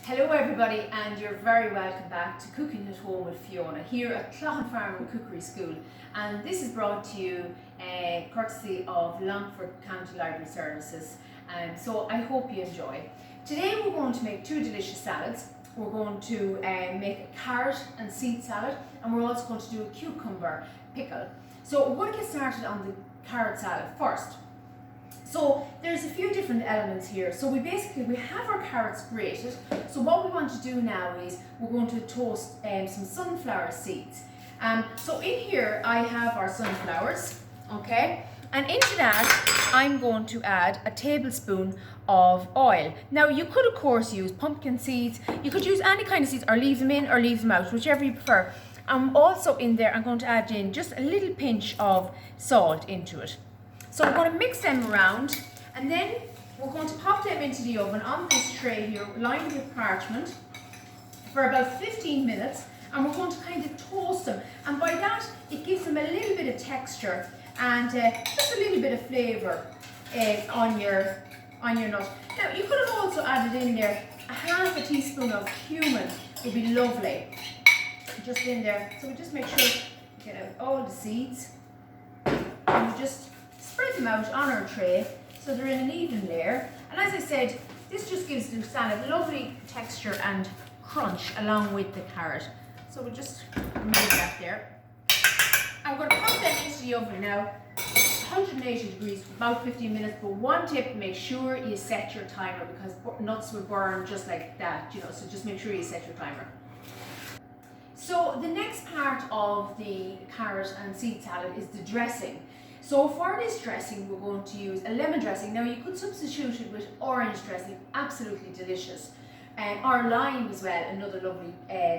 Hello everybody, and you're very welcome back to Cooking at Home with Fiona here at Cloughan Farm Cookery School, and this is brought to you courtesy of Longford County Library Services, so I hope you enjoy. Today we're going to make two delicious salads. We're going to make a carrot and seed salad, and we're also going to do a cucumber pickle. So we're going to get started on the carrot salad first. So there's a few different elements here. So we have our carrots grated. So what we want to do now is we're going to toast some sunflower seeds. So in here I have our sunflowers, okay? And into that I'm going to add a tablespoon of oil. Now you could of course use pumpkin seeds, you could use any kind of seeds or leave them in or leave them out, whichever you prefer. Also in there I'm going to add in just a little pinch of salt into it. So we're going to mix them around, and then we're going to pop them into the oven on this tray here, lined with parchment, for about 15 minutes, and we're going to kind of toast them. And by that, it gives them a little bit of texture and just a little bit of flavour on your nut. Now, you could have also added in there a half a teaspoon of cumin. Would be lovely. Just in there. So we just make sure we get out all the seeds, and we just spread them out on our tray so they're in an even layer. And as I said, this just gives the salad lovely texture and crunch along with the carrot. So we'll just remove that there. I'm going to pop them into the oven now, 180 degrees for about 15 minutes. But one tip, make sure you set your timer, because nuts will burn just like that, so just make sure you set your timer. So the next part of the carrot and seed salad is the dressing. So for this dressing, we're going to use a lemon dressing. Now you could substitute it with orange dressing, absolutely delicious. Or lime as well, another lovely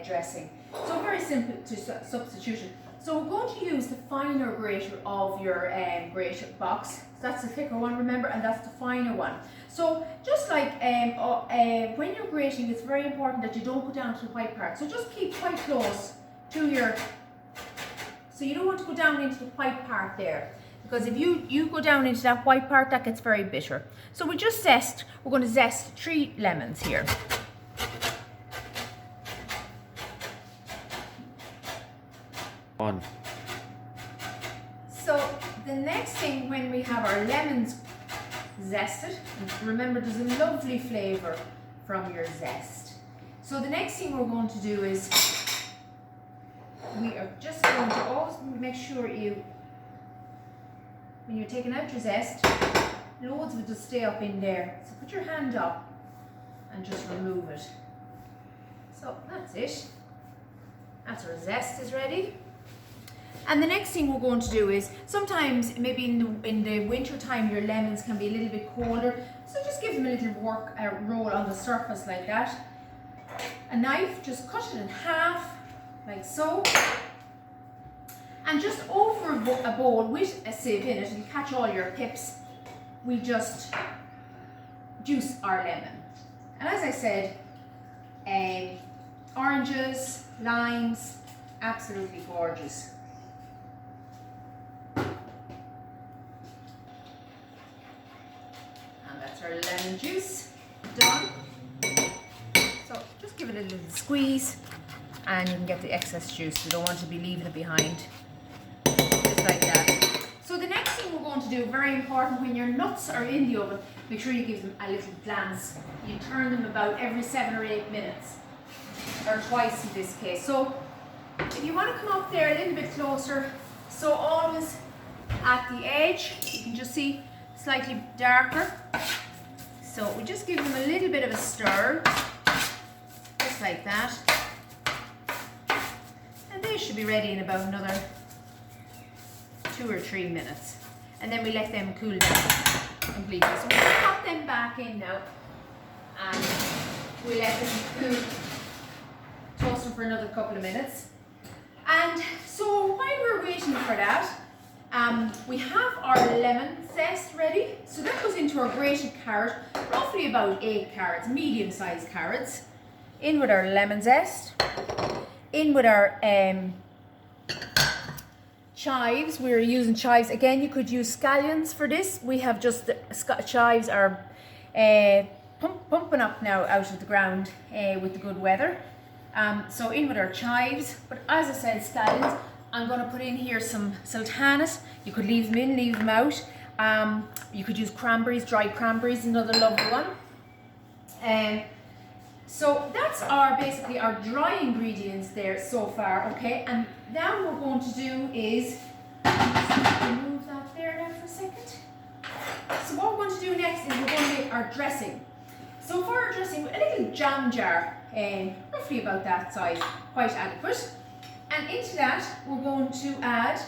dressing. So very simple to substitution. So we're going to use the finer grater of your grater box. So that's the thicker one, remember, and that's the finer one. So just like when you're grating, it's very important that you don't go down to the white part. So just keep quite close to your, so you don't want to go down into the white part there, because if you go down into that white part, that gets very bitter. So we're going to zest 3 lemons here. On. So the next thing, when we have our lemons zested, and remember there's a lovely flavour from your zest. So the next thing we're going to do is we are just going to always make sure when you're taking out your zest, loads of it just stay up in there. So put your hand up and just remove it. So that's it. That's our zest is ready. And the next thing we're going to do is, sometimes maybe in the winter time your lemons can be a little bit colder, so just give them a little roll on the surface like that. A knife, just cut it in half like so, and just over a bowl with a sieve in it, and you catch all your pips, we just juice our lemon. And as I said, oranges, limes, absolutely gorgeous. And that's our lemon juice done. So just give it a little squeeze, and you can get the excess juice. You don't want to be leaving it behind. Just like that. So the next thing we're going to do, very important, when your nuts are in the oven, make sure you give them a little glance. You turn them about every 7 or 8 minutes, or twice in this case. So if you want to come up there a little bit closer, so always at the edge, you can just see slightly darker. So we just give them a little bit of a stir, just like that. And they should be ready in about another 2 or 3 minutes. And then we let them cool down completely. So we'll pop them back in now, and we let them cool. Toast them for another couple of minutes. And so while we're waiting for that, we have our lemon zest ready. So that goes into our grated carrot, roughly about 8 carrots, medium-sized carrots. In with our lemon zest. In with our chives. We're using chives. Again, you could use scallions for this. We have just the chives are pumping up now out of the ground with the good weather. So in with our chives, but as I said, scallions. I'm going to put in here some sultanas. You could leave them in, leave them out. You could use cranberries, dried cranberries, another lovely one. So that's basically our dry ingredients there so far, okay? And now what we're going to do is, just remove that there now for a second. So what we're going to do next is we're going to make our dressing. So for our dressing, a little jam jar, roughly about that size, quite adequate. And into that, we're going to add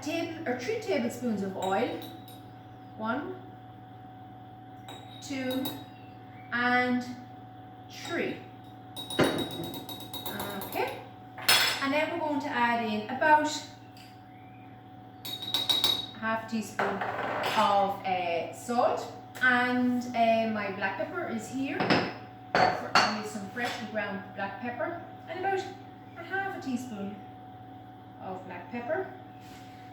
3 tablespoons of oil. 1, 2, and 3. Okay. And then we're going to add in about ½ teaspoon of salt. And my black pepper is here. I use some freshly ground black pepper. And about ½ teaspoon of black pepper.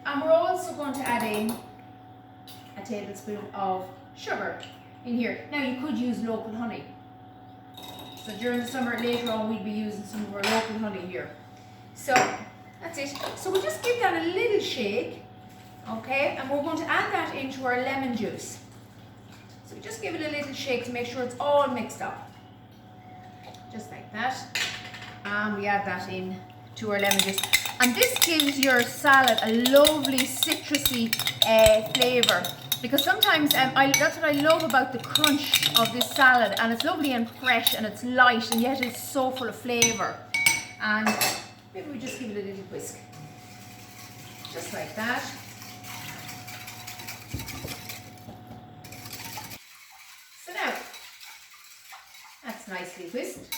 And we're also going to add in a tablespoon of sugar in here. Now you could use local honey. So during the summer later on we'll be using some of our local honey here. So that's it. So we'll just give that a little shake, okay? And we're going to add that into our lemon juice. So we just give it a little shake to make sure it's all mixed up. Just like that. And we add that in to our lemon juice. And this gives your salad a lovely citrusy flavour. Because sometimes, that's what I love about the crunch of this salad. And it's lovely and fresh and it's light and yet it's so full of flavour. And maybe we just give it a little whisk. Just like that. So now, that's nicely whisked.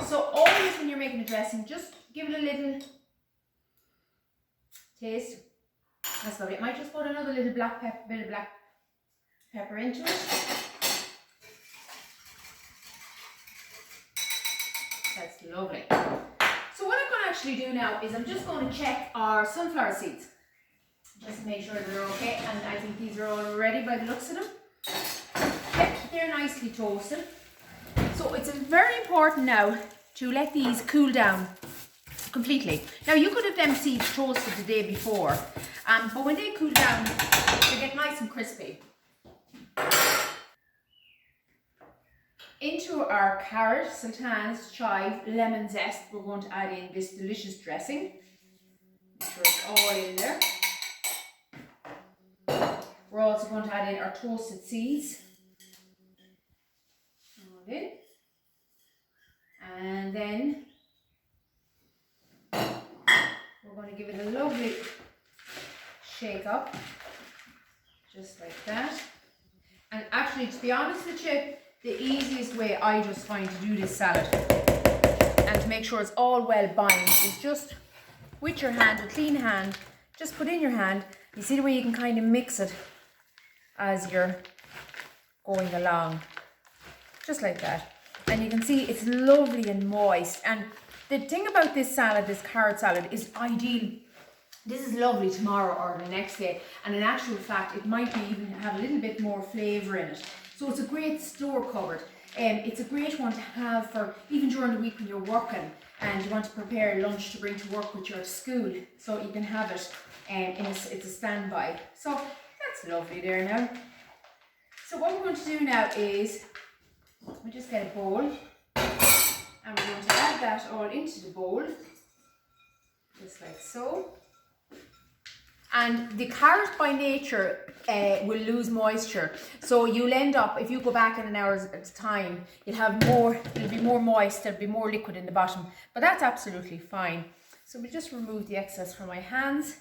So always when you're making a dressing, just give it a little taste. That's lovely. I might just put another little bit of black pepper into it. That's lovely. So what I'm going to actually do now is I'm just going to check our sunflower seeds. Just to make sure they're okay. And I think these are all ready by the looks of them. Yep, they're nicely toasted. So it's very important now to let these cool down completely. Now you could have them seeds toasted the day before, but when they cool down, they get nice and crispy. Into our carrot, sultanas, chive, lemon zest, we're going to add in this delicious dressing. Make sure it's all in there. We're also going to add in our toasted seeds. All in. And then we're going to give it a lovely shake up, just like that. And actually, to be honest with you, the easiest way I just find to do this salad and to make sure it's all well bound is just with your hand, a clean hand, just put in your hand. You see the way you can kind of mix it as you're going along, just like that. And you can see it's lovely and moist. And the thing about this salad, this carrot salad, is ideal. This is lovely tomorrow or the next day. And in actual fact, it might be even have a little bit more flavour in it. So it's a great store cupboard. It's a great one to have for even during the week when you're working and you want to prepare lunch to bring to work with your school. So you can have it it's a standby. So that's lovely there now. So what we're going to do now is we just get a bowl and we're going to add that all into the bowl, just like so. And the carrot by nature will lose moisture, so you'll end up, if you go back in an hour's time, it'll be more moist, there'll be more liquid in the bottom, but that's absolutely fine. So we just remove the excess from my hands.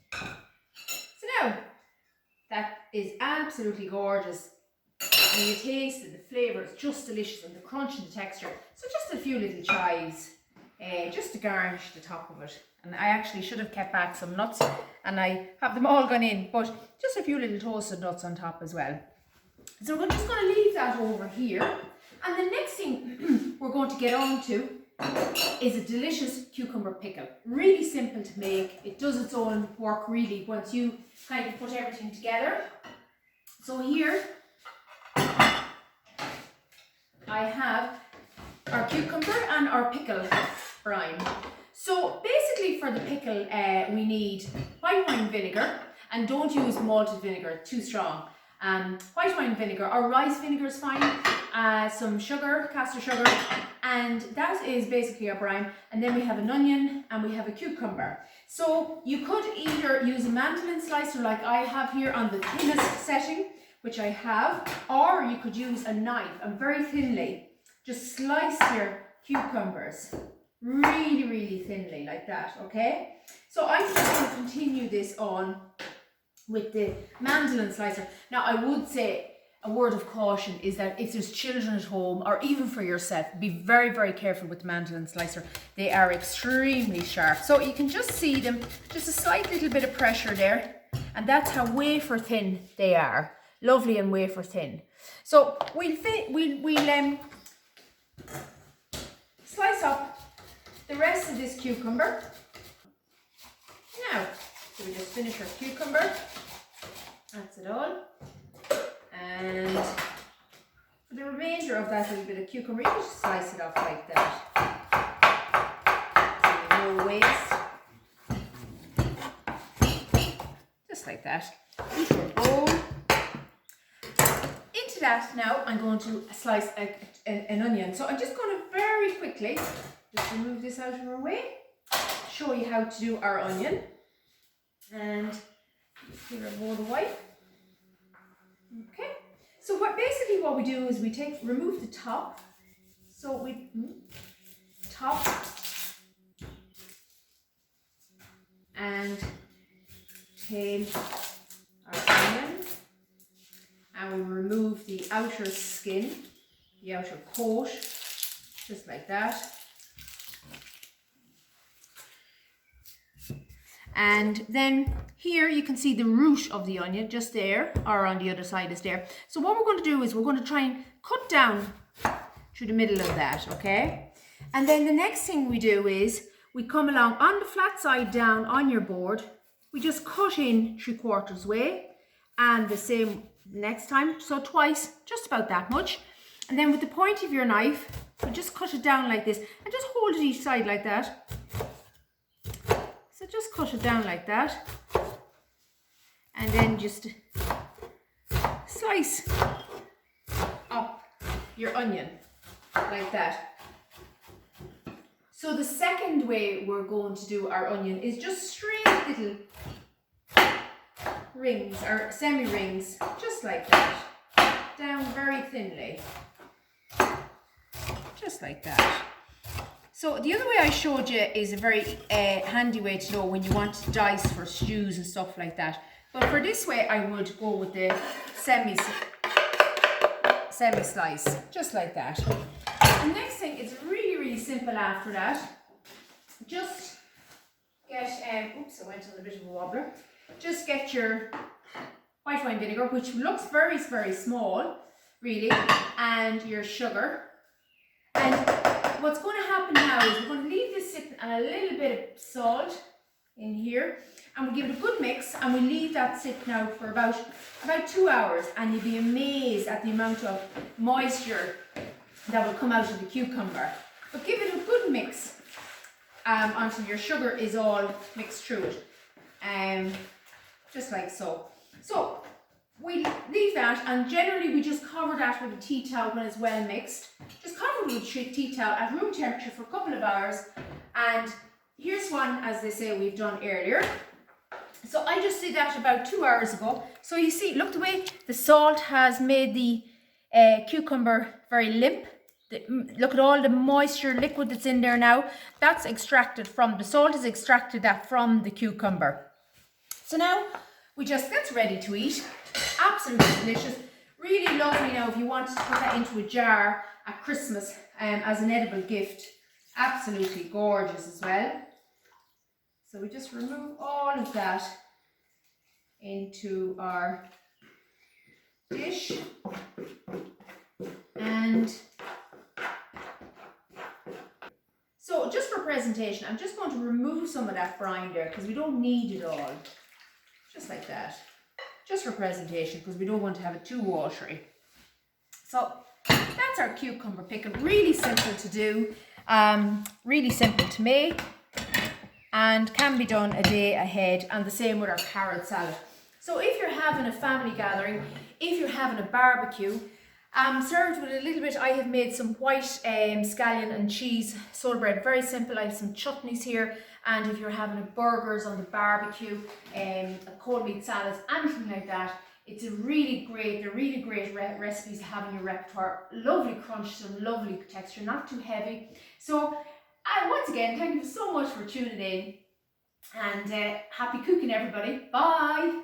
So now, that is absolutely gorgeous. And you taste it, the flavour is just delicious, and the crunch and the texture. So just a few little chives, just to garnish the top of it. And I actually should have kept back some nuts, and I have them all gone in, but just a few little toasted nuts on top as well. So we're just going to leave that over here. And the next thing we're going to get on to is a delicious cucumber pickle. Really simple to make. It does its own work really once you kind of put everything together. So here I have our cucumber and our pickle brine. So basically for the pickle we need white wine vinegar, and don't use malted vinegar, too strong. White wine vinegar or rice vinegar is fine, some sugar, caster sugar, and that is basically our brine. And then we have an onion and we have a cucumber. So you could either use a mandolin slicer like I have here on the thinnest setting, which I have, or you could use a knife and very thinly just slice your cucumbers really thinly like that, okay? So I'm just going to continue this on with the mandolin slicer. Now I would say a word of caution is that if there's children at home or even for yourself, be very careful with the mandolin slicer. They are extremely sharp. So you can just see them, just a slight little bit of pressure there, and that's how wafer thin they are. Lovely and wafer thin. So we'll slice up the rest of this cucumber. Now, so we just finish our cucumber. That's it all. And for the remainder of that little bit of cucumber, you can just slice it off like that. So no waste. Just like that. Into a bowl. Into that now, I'm going to slice an onion. So I'm just going to very quickly just remove this out of our way, show you how to do our onion, and give it a bowl of white. Okay, so what we do is we remove the top. So we top and tail our onion, and we remove the outer skin, the outer coat, just like that. And then here you can see the root of the onion just there, or on the other side is there. So what we're going to do is we're going to try and cut down through the middle of that, okay? And then the next thing we do is we come along on the flat side down on your board. We just cut in 3/4 way, and the same next time, so twice, just about that much. And then with the point of your knife, we just cut it down like this, and just hold it each side like that. So just cut it down like that, and then just slice up your onion like that. So the second way we're going to do our onion is just straight little rings or semi-rings, just like that, down very thinly, just like that. So the other way I showed you is a very handy way to know when you want to dice for stews and stuff like that. But for this way, I would go with the semi-slice, just like that. The next thing is really simple after that. Just get, oops, I went on a bit of a wobbler. Just get your white wine vinegar, which looks very small, really, and your sugar. And what's going to happen now is we're going to leave this sit and a little bit of salt in here, and we'll give it a good mix, and we'll leave that sit now for about 2 hours, and you'll be amazed at the amount of moisture that will come out of the cucumber. But give it a good mix until your sugar is all mixed through it, just like so. So we leave that, and generally we just cover that with a tea towel when it's well mixed. Just cover it with a tea towel at room temperature for a couple of hours. And here's one, as they say, we've done earlier. So I just did that about 2 hours ago. So you see, look, the way the salt has made the cucumber very limp. Look at all the moisture, liquid that's in there now. That's extracted from, the salt has extracted that from the cucumber. So now that's ready to eat. Absolutely delicious. Really lovely now if you want to put that into a jar at Christmas as an edible gift. Absolutely gorgeous as well. So we just remove all of that into our dish, and presentation, I'm just going to remove some of that brine there because we don't need it all. Just like that. Just for presentation because we don't want to have it too watery. So that's our cucumber pickle. Really simple to do, really simple to make, and can be done a day ahead, and the same with our carrot salad. So if you're having a family gathering, if you're having a barbecue, served with a little bit, I have made some white scallion and cheese soda bread, very simple. I have some chutneys here, and if you're having a burgers on the barbecue, a cold meat salad, anything like that, it's a really great, they're really great recipes to have in your repertoire. Lovely crunch, some lovely texture, not too heavy. So once again, thank you so much for tuning in, and happy cooking everybody. Bye!